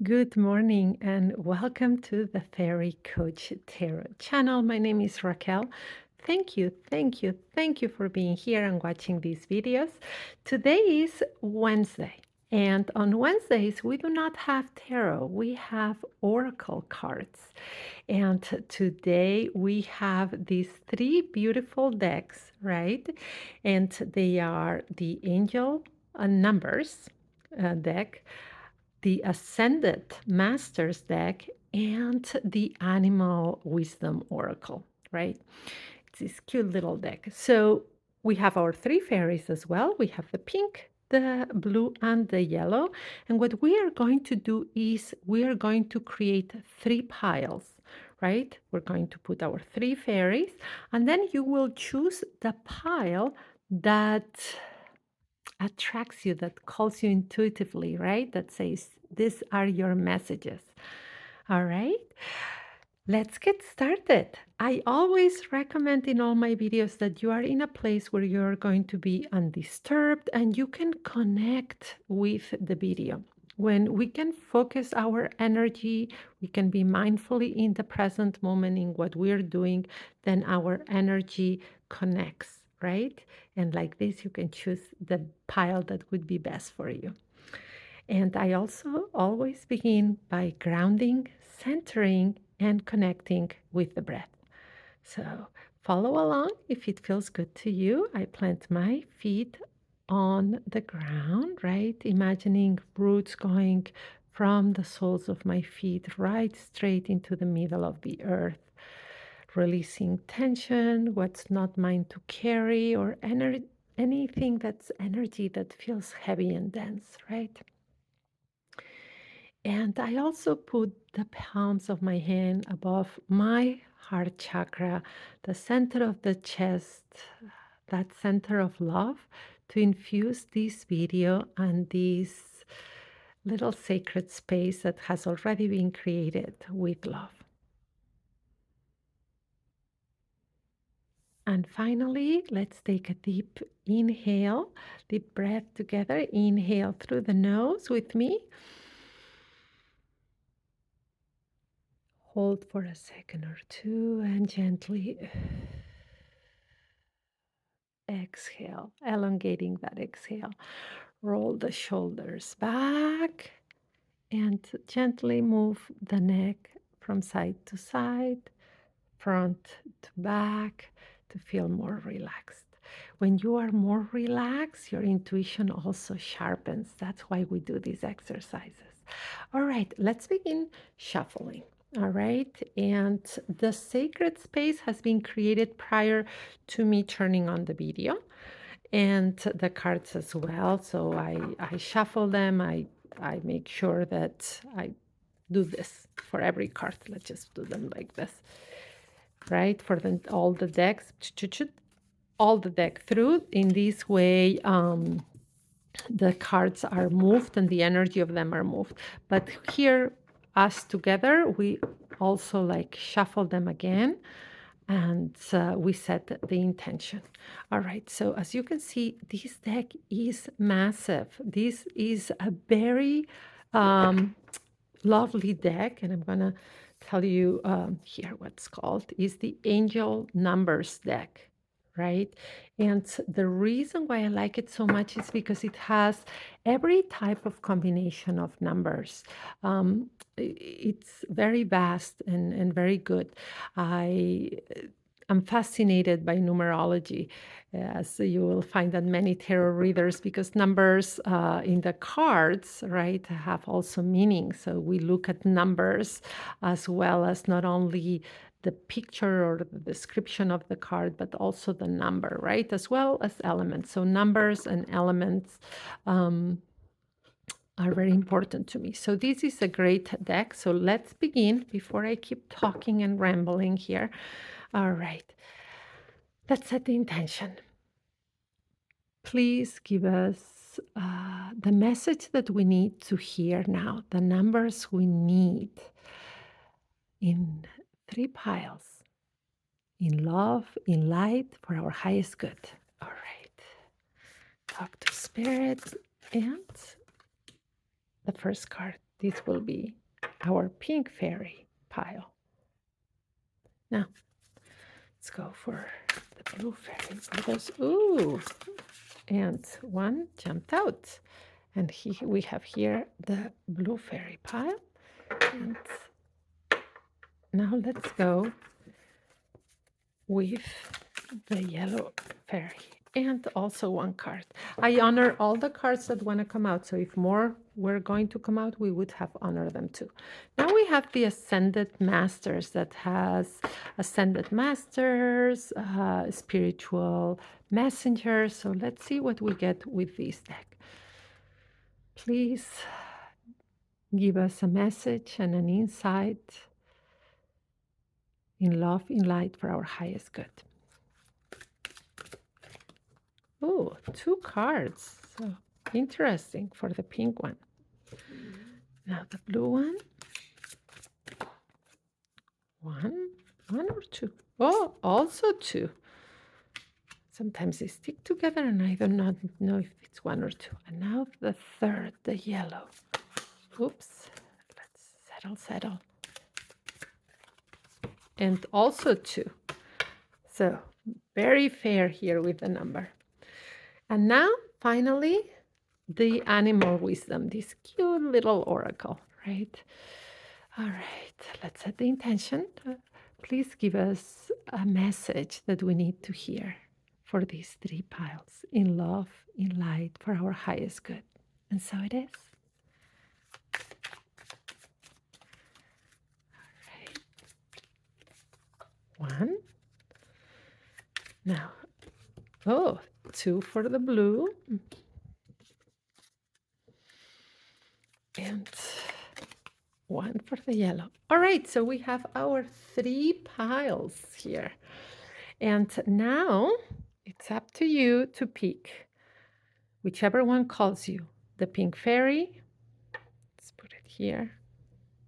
Good morning and welcome to the Fairy Coach Tarot channel. My name is Raquel. Thank you for being here and watching these videos. Today is Wednesday, and on Wednesdays we do not have tarot, we have oracle cards. And today we have these three beautiful decks, right? And they are the Angel Numbers deck, the Ascended Masters deck, and the Animal Wisdom Oracle, right? It's this cute little deck. So we have our three fairies as well. We have the pink, the blue, and the yellow. And what we are going to do is we are going to create three piles, right? We're going to put our three fairies, and then you will choose the pile that attracts you, that calls you intuitively, right? That says, these are your messages. All right, let's get started. I always recommend in all my videos that you are in a place where you're going to be undisturbed and you can connect with the video. When we can focus our energy, we can be mindfully in the present moment in what we're doing, then our energy connects, right? And like this, you can choose the pile that would be best for you. And I also always begin by grounding, centering, and connecting with the breath. So follow along if it feels good to you. I plant my feet on the ground, right? Imagining roots going from the soles of my feet right straight into the middle of the earth, releasing tension, what's not mine to carry, or anything that's energy that feels heavy and dense, right? And I also put the palms of my hand above my heart chakra, the center of the chest, that center of love, to infuse this video and this little sacred space that has already been created with love. And finally, let's take a deep inhale, deep breath together. Inhale through the nose with me. Hold for a second or two and gently exhale, elongating that exhale. Roll the shoulders back and gently move the neck from side to side, front to back to feel more relaxed. When you are more relaxed, your intuition also sharpens. That's why we do these exercises. All right, let's begin shuffling. All right, and the sacred space has been created prior to me turning on the video and the cards as well. So I shuffle them. I make sure that I do this for every card. Let's just do them like this, right? For all the decks, all the deck through. In this way, the cards are moved and the energy of them are moved. But here, us together, we also like shuffle them again and we set the intention. All right, so as you can see, this deck is massive. This is a very lovely deck, and I'm gonna tell you here what's called is the Angel Numbers deck, right? And the reason why I like it so much is because it has every type of combination of numbers. It's very vast and very good. I'm fascinated by numerology, as you will find that many tarot readers, because numbers in the cards, right, have also meaning. So we look at numbers as well as not only the picture or the description of the card, but also the number, right, as well as elements. So numbers and elements are very important to me. So this is a great deck. So let's begin before I keep talking and rambling here. All right. Let's set the intention. Please give us the message that we need to hear now, the numbers we need in three piles, in love, in light, for our highest good. All right. Talk to Spirit. And the first card, this will be our pink fairy pile. Now, let's go for the blue fairy. Ooh, and one jumped out. And we have here the blue fairy pile. And now let's go with the yellow fairy and also one card. I honor all the cards that want to come out. So if more were going to come out, we would have honored them too. Now we have the Ascended Masters that has Ascended Masters, Spiritual Messengers. So let's see what we get with this deck. Please give us a message and an insight in love, in light for our highest good. Oh, 2 cards. So interesting for the pink one. Now the blue one. One or 2. Oh, also 2. Sometimes they stick together and I do not know if it's 1 or 2. And now the third, the yellow. Oops. Let's settle. And also 2. So very fair here with the number. And now, finally, the animal wisdom, this cute little oracle, right? All right, let's set the intention. Please give us a message that we need to hear for these 3 piles in love, in light, for our highest good. And so it is. All right. 1. Now, 2 for the blue. And 1 for the yellow. All right, so we have our 3 piles here. And now it's up to you to pick whichever one calls you. The pink fairy, let's put it here,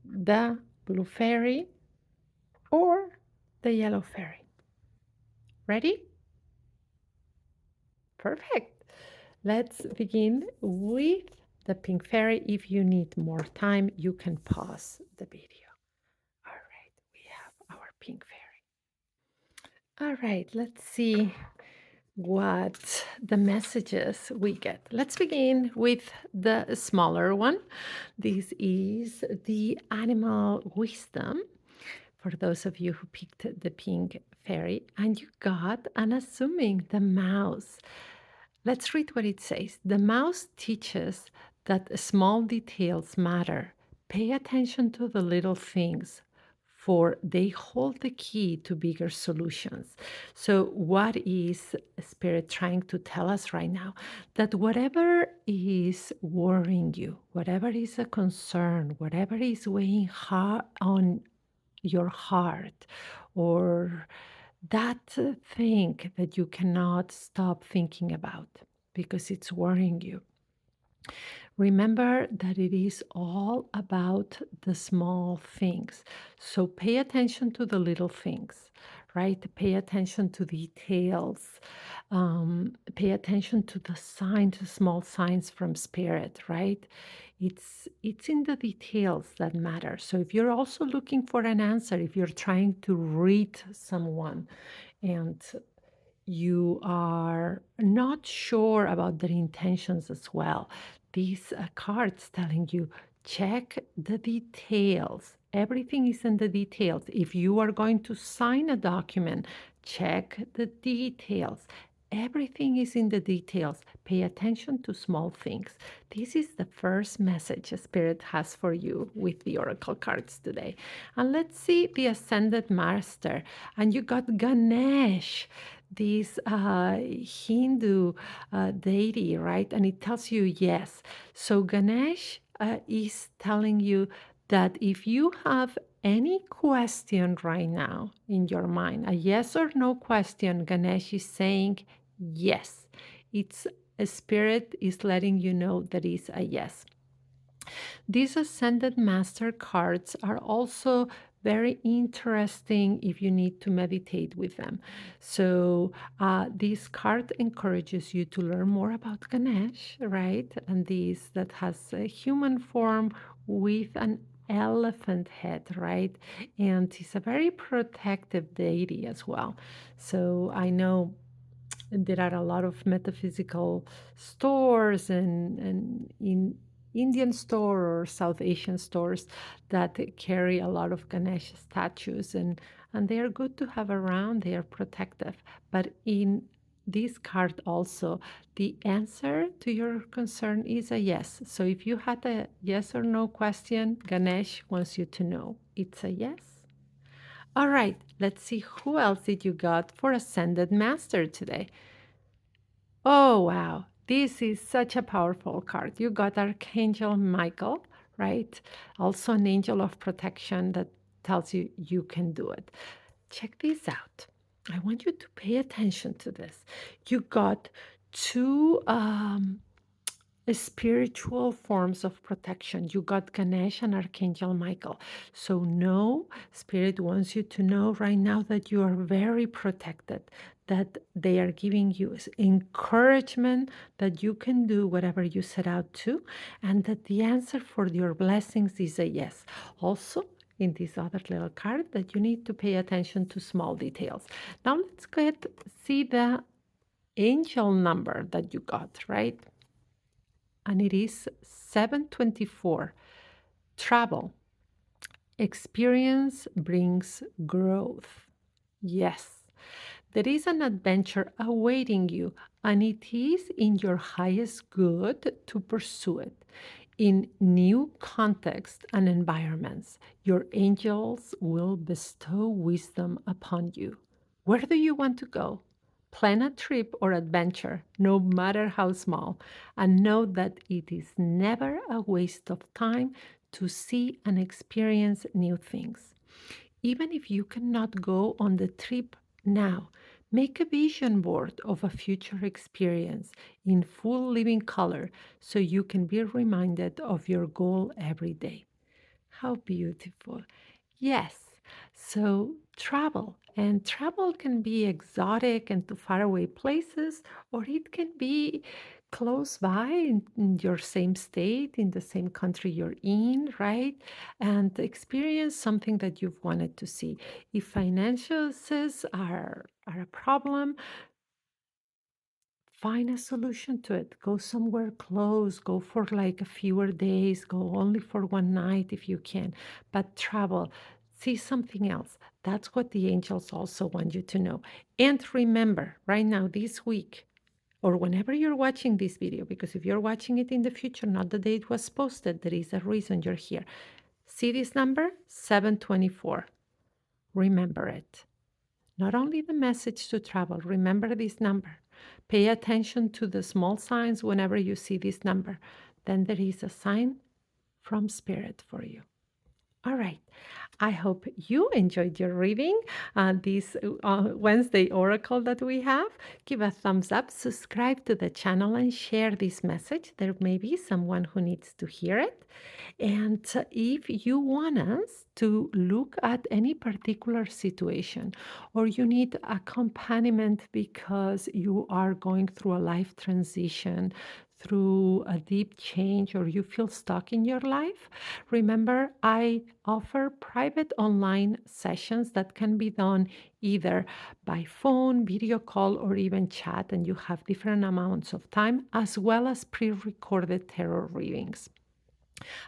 the blue fairy, or the yellow fairy. Ready? Perfect. Let's begin with the pink fairy. If you need more time, you can pause the video. All right, we have our pink fairy. All right, let's see what the messages we get. Let's begin with the smaller one. This is the animal wisdom. For those of you who picked the pink fairy and you got unassuming, the mouse. Let's read what it says. The mouse teaches that small details matter. Pay attention to the little things, for they hold the key to bigger solutions. So what is Spirit trying to tell us right now? That whatever is worrying you, whatever is a concern, whatever is weighing hard on your heart, or that thing that you cannot stop thinking about because it's worrying you. Remember that it is all about the small things. So pay attention to the little things, right? Pay attention to details. Pay attention to the signs, the small signs from Spirit, right? It's in the details that matter. So if you're also looking for an answer, if you're trying to read someone and you are not sure about their intentions as well, these cards telling you check the details. Everything is in the details. If you are going to sign a document, check the details. Everything is in the details. Pay attention to small things. This is the first message Spirit has for you with the Oracle cards today. And let's see the Ascended Master. And you got Ganesh, this Hindu deity, right? And it tells you yes. So Ganesh is telling you that if you have any question right now in your mind, a yes or no question, Ganesh is saying yes. It's a Spirit is letting you know that is a yes. These Ascended Master cards are also very interesting if you need to meditate with them. So, this card encourages you to learn more about Ganesh, right? And this that has a human form with an elephant head, right? And he's a very protective deity as well. So, I know there are a lot of metaphysical stores and in Indian store or South Asian stores that carry a lot of Ganesh statues and they are good to have around. They are protective. But in this card also, the answer to your concern is a yes. So if you had a yes or no question, Ganesh wants you to know it's a yes. All right, let's see who else did you got for Ascended Master today. Oh, wow. This is such a powerful card. You got Archangel Michael, right? Also, an angel of protection that tells you you can do it. Check this out. I want you to pay attention to this. You got two spiritual forms of protection. You got Ganesh and Archangel Michael. So, no, Spirit wants you to know right now that you are very protected, that they are giving you encouragement that you can do whatever you set out to, and that the answer for your blessings is a yes. Also, in this other little card, that you need to pay attention to small details. Now, let's get see the angel number that you got, right? And it is 724. Travel. Experience brings growth. Yes, there is an adventure awaiting you, and it is in your highest good to pursue it. In new contexts and environments, your angels will bestow wisdom upon you. Where do you want to go? Plan a trip or adventure, no matter how small, and know that it is never a waste of time to see and experience new things. Even if you cannot go on the trip now, make a vision board of a future experience in full living color so you can be reminded of your goal every day. How beautiful. Yes. So travel, and travel can be exotic and to faraway places, or it can be close by in your same state, in the same country you're in, right? And experience something that you've wanted to see. If finances are a problem, find a solution to it. Go somewhere close, go for like a fewer days, go only for one night if you can, but travel, see something else. That's what the angels also want you to know. And remember, right now, this week, or whenever you're watching this video, because if you're watching it in the future, not the day it was posted, there is a reason you're here. See this number? 724. Remember it. Not only the message to travel, remember this number. Pay attention to the small signs whenever you see this number. Then there is a sign from Spirit for you. All right. I hope you enjoyed your reading, this Wednesday oracle that we have. Give a thumbs up, subscribe to the channel, and share this message. There may be someone who needs to hear it. And if you want us to look at any particular situation or you need accompaniment because you are going through a life transition, through a deep change, or you feel stuck in your life, remember I offer private online sessions that can be done either by phone, video call, or even chat, and you have different amounts of time, as well as pre recorded tarot readings.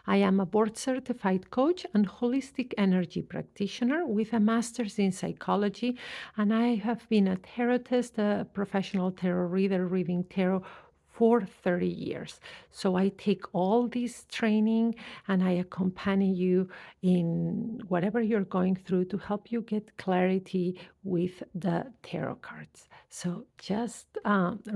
I am a board certified coach and holistic energy practitioner with a master's in psychology, and I have been a tarotist, a professional tarot reader, reading tarot for 30 years. So I take all this training and I accompany you in whatever you're going through to help you get clarity with the tarot cards. So just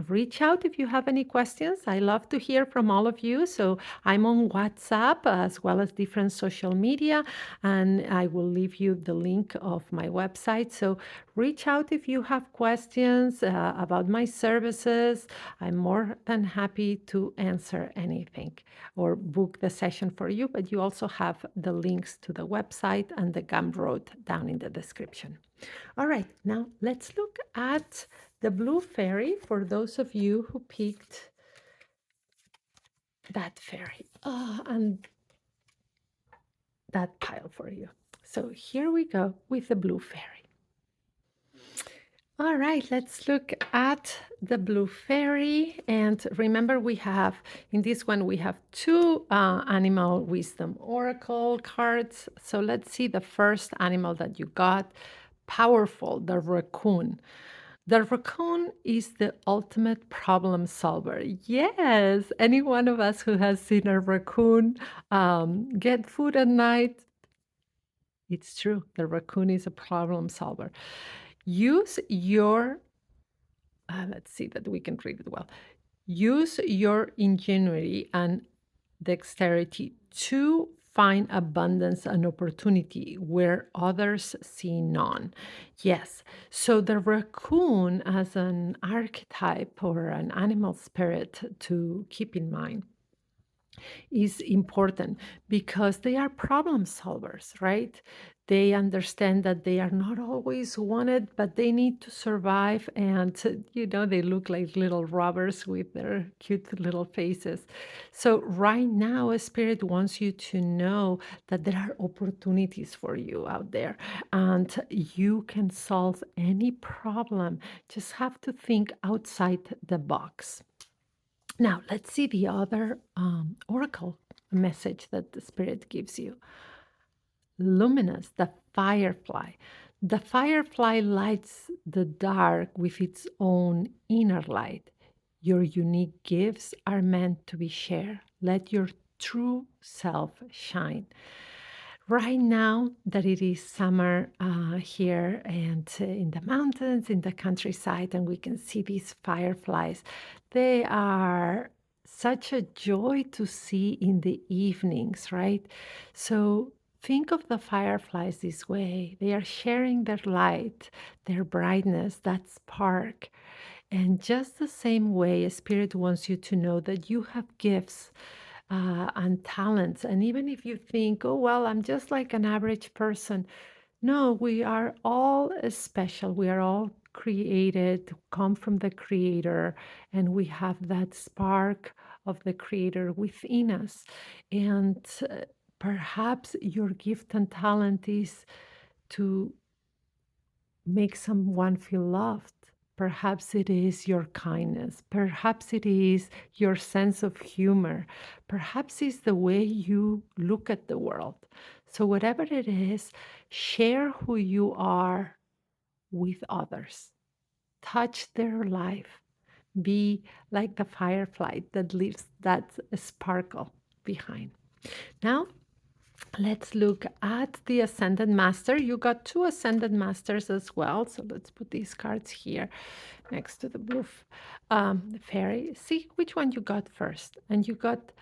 reach out if you have any questions. I love to hear from all of you. So I'm on WhatsApp as well as different social media, and I will leave you the link of my website. So reach out if you have questions about my services. I'm more than happy to answer anything or book the session for you. But you also have the links to the website and the Gumroad down in the description. All right, now let's look at the blue fairy for those of you who picked that fairy and that pile for you. So here we go with the blue fairy. All right, let's look at the blue fairy. And remember, we have in this one, we have two animal wisdom oracle cards. So let's see the first animal that you got. Powerful, the raccoon. The raccoon is the ultimate problem solver. Yes, any one of us who has seen a raccoon get food at night, it's true. The raccoon is a problem solver. Use your, let's see that we can read it well. Use your ingenuity and dexterity to find abundance and opportunity where others see none. Yes, so the raccoon as an archetype or an animal spirit to keep in mind is important because they are problem solvers, right? They understand that they are not always wanted, but they need to survive. And, they look like little robbers with their cute little faces. So, right now, a spirit wants you to know that there are opportunities for you out there and you can solve any problem. Just have to think outside the box. Now, let's see the other oracle message that the Spirit gives you. Luminous, the firefly. The firefly lights the dark with its own inner light. Your unique gifts are meant to be shared. Let your true self shine. Right now that it is summer here and in the mountains, in the countryside, and we can see these fireflies, they are such a joy to see in the evenings, right? So think of the fireflies this way. They are sharing their light, their brightness, that spark. And just the same way, a spirit wants you to know that you have gifts and talents. And even if you think, oh, well, I'm just like an average person, no, we are all special. We are all created, come from the Creator, and we have that spark of the Creator within us. And perhaps your gift and talent is to make someone feel loved. Perhaps it is your kindness. Perhaps it is your sense of humor. Perhaps it's the way you look at the world. So, whatever it is, share who you are with others. Touch their life. Be like the firefly that leaves that sparkle behind. Now, let's look at the Ascended Master. You got two Ascended Masters as well. So let's put these cards here next to the blue fairy. See which one you got first. And you got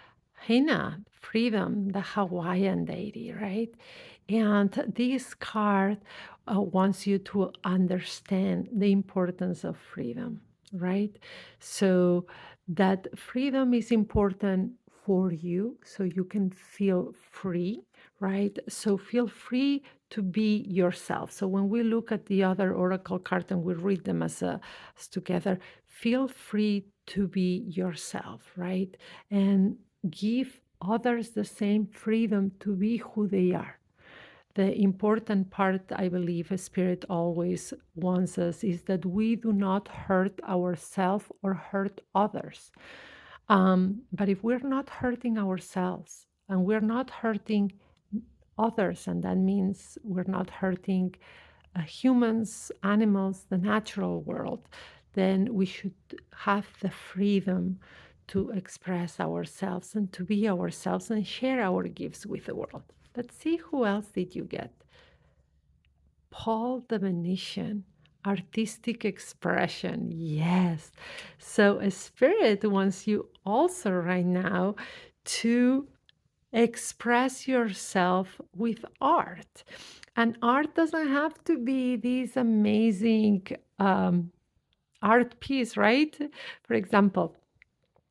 Hina, freedom, the Hawaiian deity, right? And this card wants you to understand the importance of freedom, right? So that freedom is important for you so you can feel free, right? So feel free to be yourself. So when we look at the other oracle card and we read them as together, feel free to be yourself, right? And give others the same freedom to be who they are. The important part, I believe, Spirit always wants us is that we do not hurt ourselves or hurt others. But if we're not hurting ourselves and we're not hurting others, and that means we're not hurting humans, animals, the natural world, then we should have the freedom to express ourselves and to be ourselves and share our gifts with the world. Let's see who else did you get. Paul the Venetian. artistic expression. Yes. So a spirit wants you also right now to express yourself with art. And art doesn't have to be this amazing um, art piece, right? For example,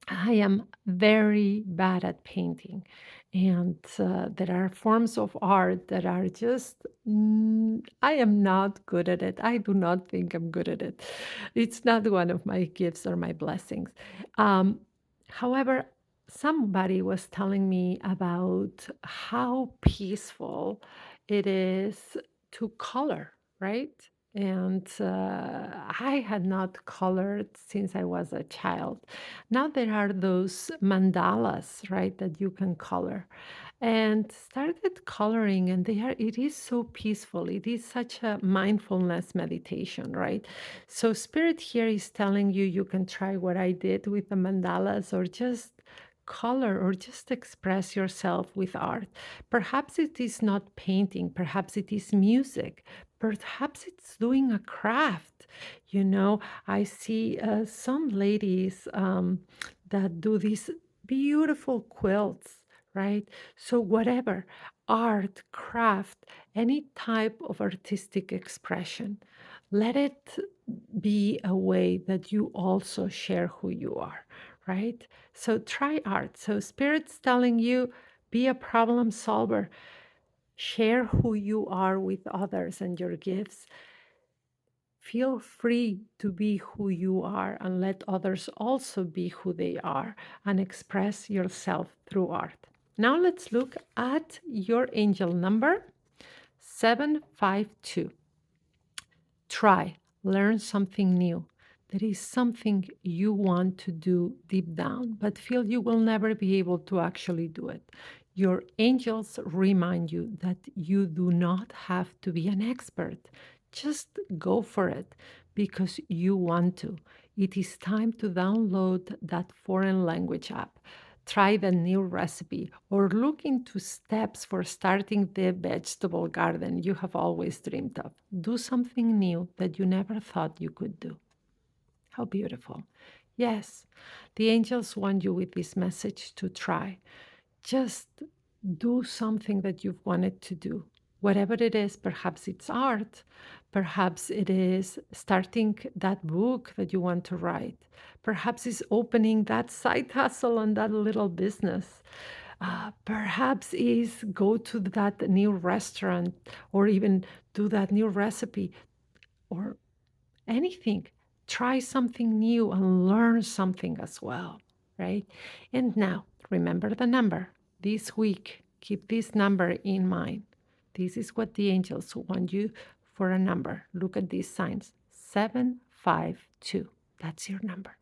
I am very bad at painting. And there are forms of art that are just, I am not good at it. I do not think I'm good at it. It's not one of my gifts or my blessings. Um, However, somebody was telling me about how peaceful it is to color, right? And I had not colored since I was a child. Now there are those mandalas, right, that you can color. And started coloring, and it is so peaceful. It is such a mindfulness meditation, right? So spirit here is telling you you can try what I did with the mandalas, or just color, or just express yourself with art. Perhaps it is not painting, perhaps it is music, perhaps it's doing a craft. You know, I see some ladies that do these beautiful quilts, right? So, whatever art, craft, any type of artistic expression, let it be a way that you also share who you are, right? So, try art. So, Spirit's telling you be a problem solver, share who you are with others and your gifts. Feel free to be who you are and let others also be who they are and express yourself through art. Now let's look at your angel number 752. Try, learn something new. There is something you want to do deep down, but feel you will never be able to actually do it. Your angels remind you that you do not have to be an expert. Just go for it because you want to. It is time to download that foreign language app. Try the new recipe or look into steps for starting the vegetable garden you have always dreamed of. Do something new that you never thought you could do. How beautiful. Yes, the angels want you with this message to try. Just do something that you've wanted to do. Whatever it is, perhaps it's art, perhaps it is starting that book that you want to write, perhaps it's opening that side hustle on that little business. Perhaps is go to that new restaurant or even do that new recipe or anything. Try something new and learn something as well, right? And now, remember the number. This week, keep this number in mind. This is what the angels want you for a number. Look at these signs 752. That's your number.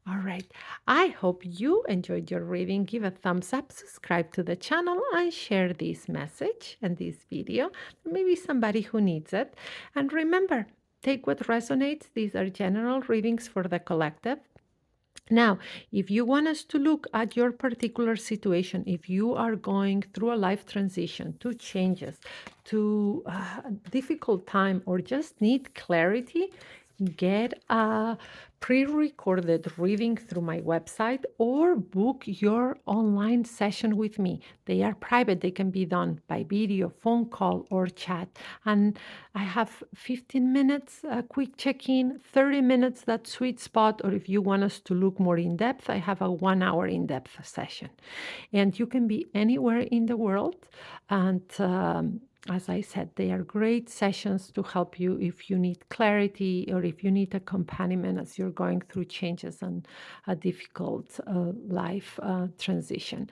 All right. I hope you enjoyed your reading. Give a thumbs up, subscribe to the channel, and share this message and this video. Maybe somebody who needs it. And remember, take what resonates. These are general readings for the collective. Now, if you want us to look at your particular situation, if you are going through a life transition, to changes, to a difficult time, or just need clarity, get a pre-recorded reading through my website or book your online session with me. They are private. They can be done by video, phone call, or chat. And I have 15 minutes, a quick check-in, 30 minutes, that sweet spot. Or if you want us to look more in depth, I have a 1 hour in-depth session. And you can be anywhere in the world. And as I said, they are great sessions to help you if you need clarity or if you need accompaniment as you're going through changes and a difficult life transition.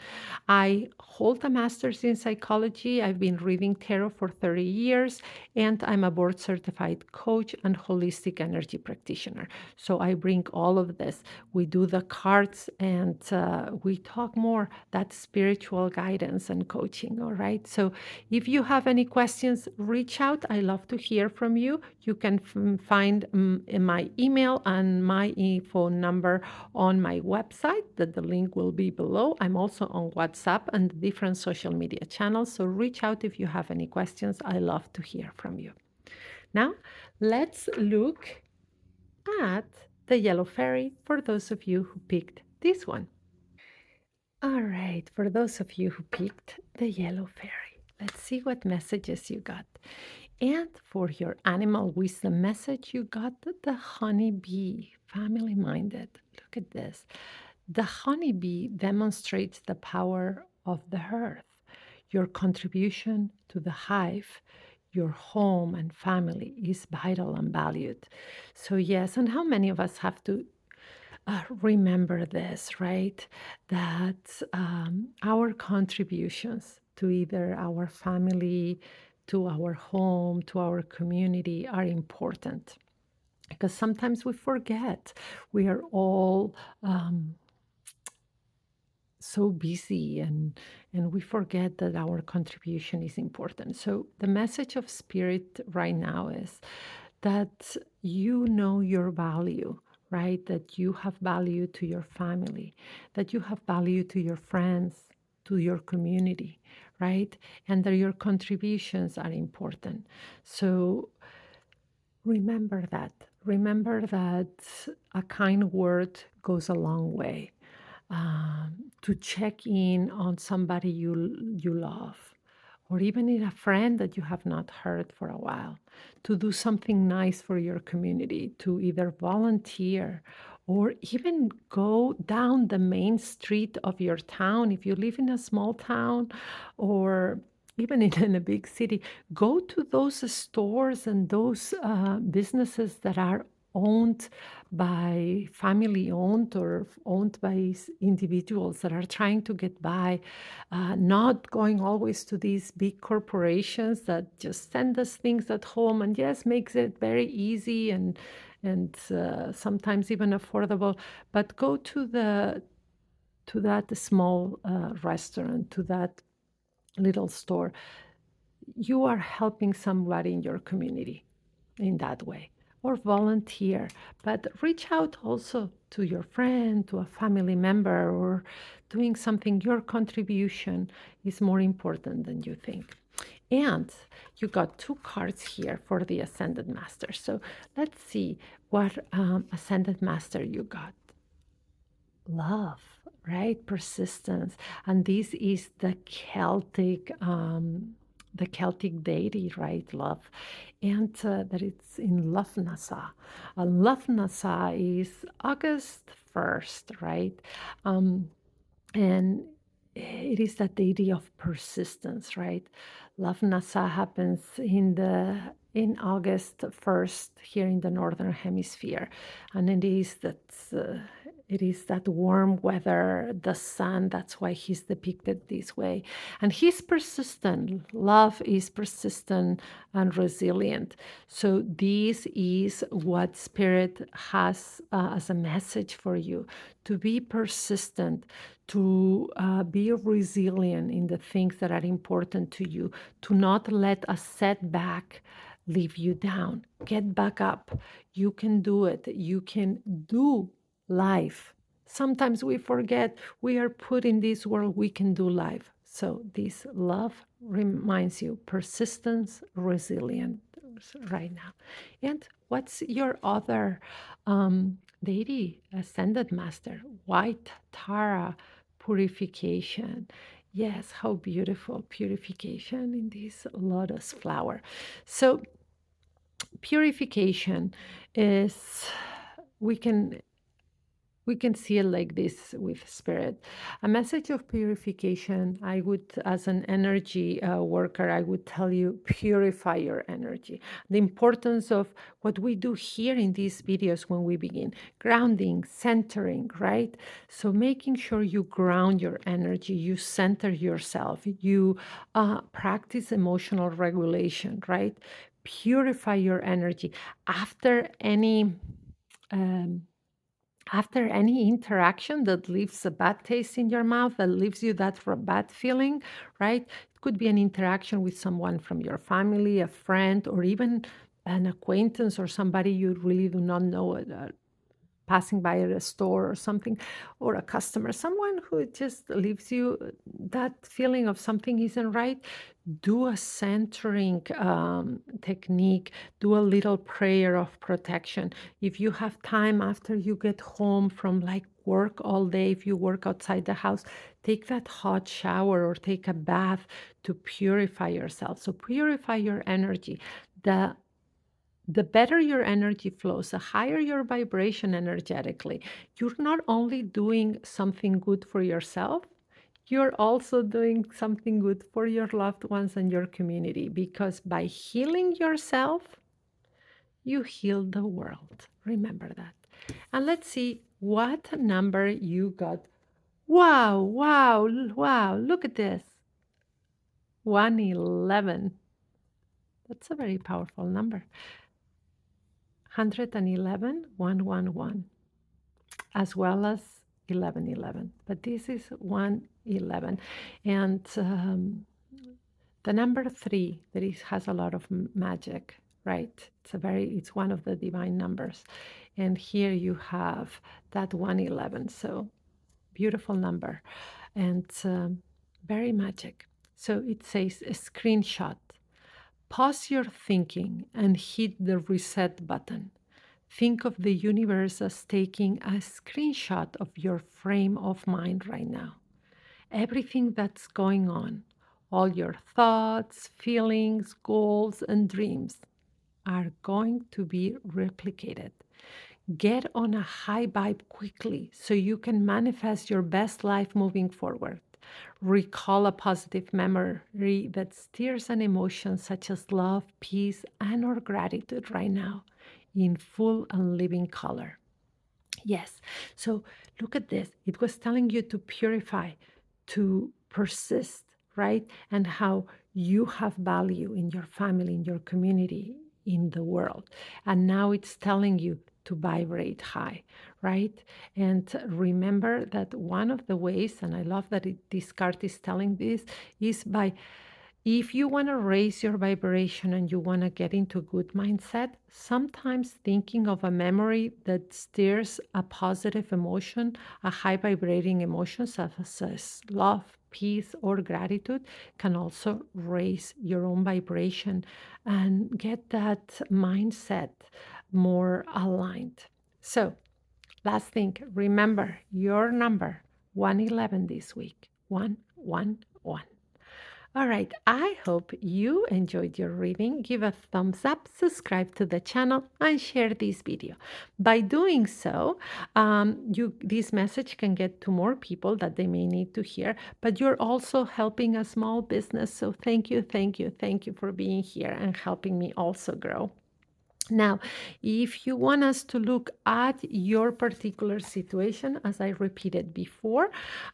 I hold a master's in psychology. I've been reading tarot for 30 years, and I'm a board certified coach and holistic energy practitioner. So I bring all of this. We do the cards and we talk more that spiritual guidance and coaching. All right. So if you have any questions, reach out. I love to hear from you. You can find my email and my phone number on my website, that the link will be below. I'm also on WhatsApp and different social media channels. So reach out if you have any questions. I love to hear from you. Now, let's look at the yellow fairy for those of you who picked this one. All right, for those of you who picked the yellow fairy, let's see what messages you got. And for your animal wisdom message, you got the honeybee, family minded. Look at this. The honeybee demonstrates the power of the earth, your contribution to the hive, your home and family is vital and valued. So, yes, and how many of us have to remember this, right? That our contributions to either our family, to our home, to our community are important because sometimes we forget. We are all so busy and we forget that our contribution is important. So the message of spirit right now is that you know your value, right? That you have value to your family, that you have value to your friends, to your community, right? And that your contributions are important. So remember that. Remember that a kind word goes a long way. To check in on somebody you love, or even in a friend that you have not heard for a while, to do something nice for your community, to either volunteer or even go down the main street of your town. If you live in a small town or even in a big city, go to those stores and those businesses that are owned by family owned or owned by individuals that are trying to get by, not going always to these big corporations that just send us things at home and yes, makes it very easy and sometimes even affordable. But go to that small restaurant, to that little store. You are helping somebody in your community in that way, or volunteer, but reach out also to your friend, to a family member, or doing something. Your contribution is more important than you think. And you got two cards here for the Ascended Master. So let's see what Ascended Master you got. Love, right? Persistence. And this is the Celtic deity, right? Love. And that it's in Lufnasa. Lufnasa is August 1st, right? Um, and it is that deity of persistence, right? Love Nasa happens in August 1st here in the northern hemisphere, and it is that warm weather, the sun. That's why he's depicted this way, and he's persistent. Love is persistent and resilient. So this is what Spirit has as a message for you: to be persistent, to be resilient in the things that are important to you, to not let a setback leave you down. Get back up. You can do it. You can do life. Sometimes we forget we are put in this world, we can do life. So, this love reminds you persistence, resilience right now. And what's your other deity, ascended master? White Tara, purification. Yes, how beautiful purification in this lotus flower. So, purification is, we can we can see it like this with spirit. A message of purification, I would, as an energy worker, I would tell you purify your energy. The importance of what we do here in these videos when we begin grounding, centering, right? So making sure you ground your energy, you center yourself, you practice emotional regulation, right? Purify your energy after any. Um, after any interaction that leaves a bad taste in your mouth, that leaves you that bad feeling, right? It could be an interaction with someone from your family, a friend, or even an acquaintance or somebody you really do not know passing by at a store or something, or a customer, someone who just leaves you that feeling of something isn't right, do a centering technique, do a little prayer of protection. If you have time after you get home from like work all day, if you work outside the house, take that hot shower or take a bath to purify yourself. So purify your energy. The the better your energy flows, the higher your vibration energetically, you're not only doing something good for yourself, you're also doing something good for your loved ones and your community, because by healing yourself, you heal the world. Remember that. And let's see what number you got. Wow, wow, wow, look at this. 111. That's a very powerful number. 111, 111, as well as 1111. But this is 111. And the number three, that is, has a lot of magic, right? It's one of the divine numbers. And here you have that 111. So beautiful number and very magic. So it says a screenshot. Pause your thinking and hit the reset button. Think of the universe as taking a screenshot of your frame of mind right now. Everything that's going on, all your thoughts, feelings, goals, and dreams are going to be replicated. Get on a high vibe quickly so you can manifest your best life moving forward. Recall a positive memory that stirs an emotion such as love, peace, and or gratitude right now in full and living color. Yes. So look at this. It was telling you to purify, to persist, right? And how you have value in your family, in your community, in the world. And now it's telling you to vibrate high, right? And remember that one of the ways, and I love that this card is telling this, is by if you want to raise your vibration and you want to get into a good mindset, sometimes thinking of a memory that stirs a positive emotion, a high vibrating emotion such as love, peace, or gratitude, can also raise your own vibration and get that mindset more aligned. So, last thing, remember your number 111 this week 111. All right, I hope you enjoyed your reading. Give a thumbs up, subscribe to the channel, and share this video. By doing so, this message can get to more people that they may need to hear, but you're also helping a small business. So thank you, thank you, thank you for being here and helping me also grow. Now, if you want us to look at your particular situation, as I repeated before,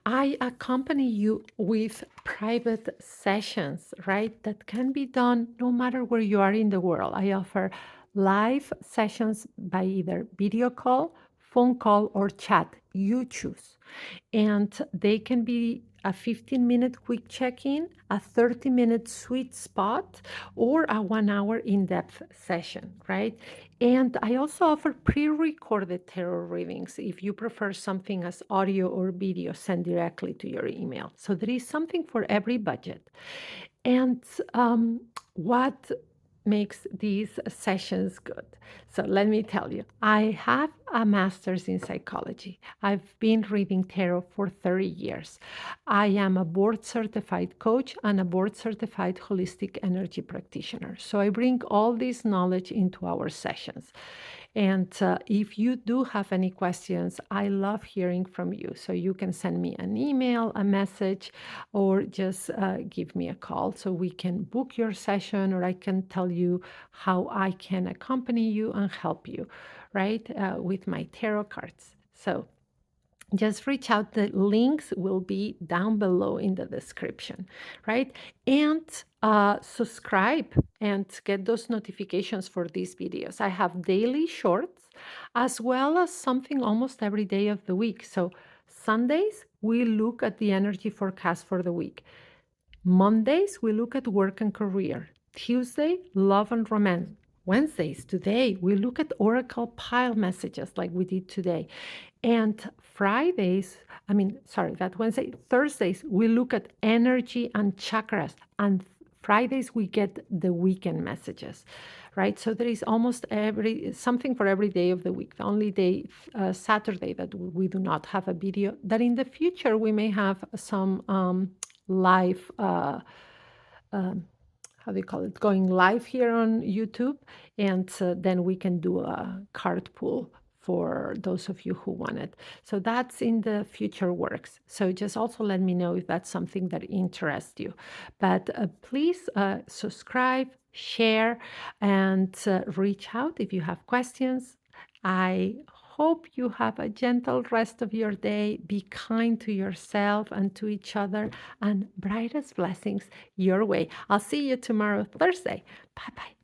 I accompany you with private sessions, right? That can be done no matter where you are in the world. I offer live sessions by either video call, phone call, or chat. You choose. And they can be a 15-minute quick check-in, a 30-minute sweet spot, or a 1-hour in-depth session, right? And I also offer pre-recorded tarot readings if you prefer something as audio or video sent directly to your email. So there is something for every budget. And what makes these sessions good? So let me tell you, I have a master's in psychology. I've been reading tarot for 30 years. I am a board certified coach and a board certified holistic energy practitioner. So I bring all this knowledge into our sessions. And if you do have any questions, I love hearing from you. So you can send me an email, a message, or just give me a call so we can book your session, or I can tell you how I can accompany you and help you, right, with my tarot cards. So just reach out. The links will be down below in the description, right? And subscribe and get those notifications for these videos. I have daily shorts as well as something almost every day of the week. So Sundays, we look at the energy forecast for the week. Mondays, we look at work and career. Tuesday, love and romance. Wednesdays, today, we look at Oracle pile messages like we did today. And Fridays, sorry, that Wednesday, Thursdays, we look at energy and chakras. And Fridays, we get the weekend messages, right? So there is almost something for every day of the week. The only day, Saturday, that we do not have a video, that in the future we may have some live. Um, how do you call it, going live here on YouTube. And then we can do a card pool for those of you who want it. So that's in the future works. So just also let me know if that's something that interests you. But please subscribe, share, and reach out if you have questions. I hope you have a gentle rest of your day. Be kind to yourself and to each other, and brightest blessings your way. I'll see you tomorrow, Thursday. Bye bye.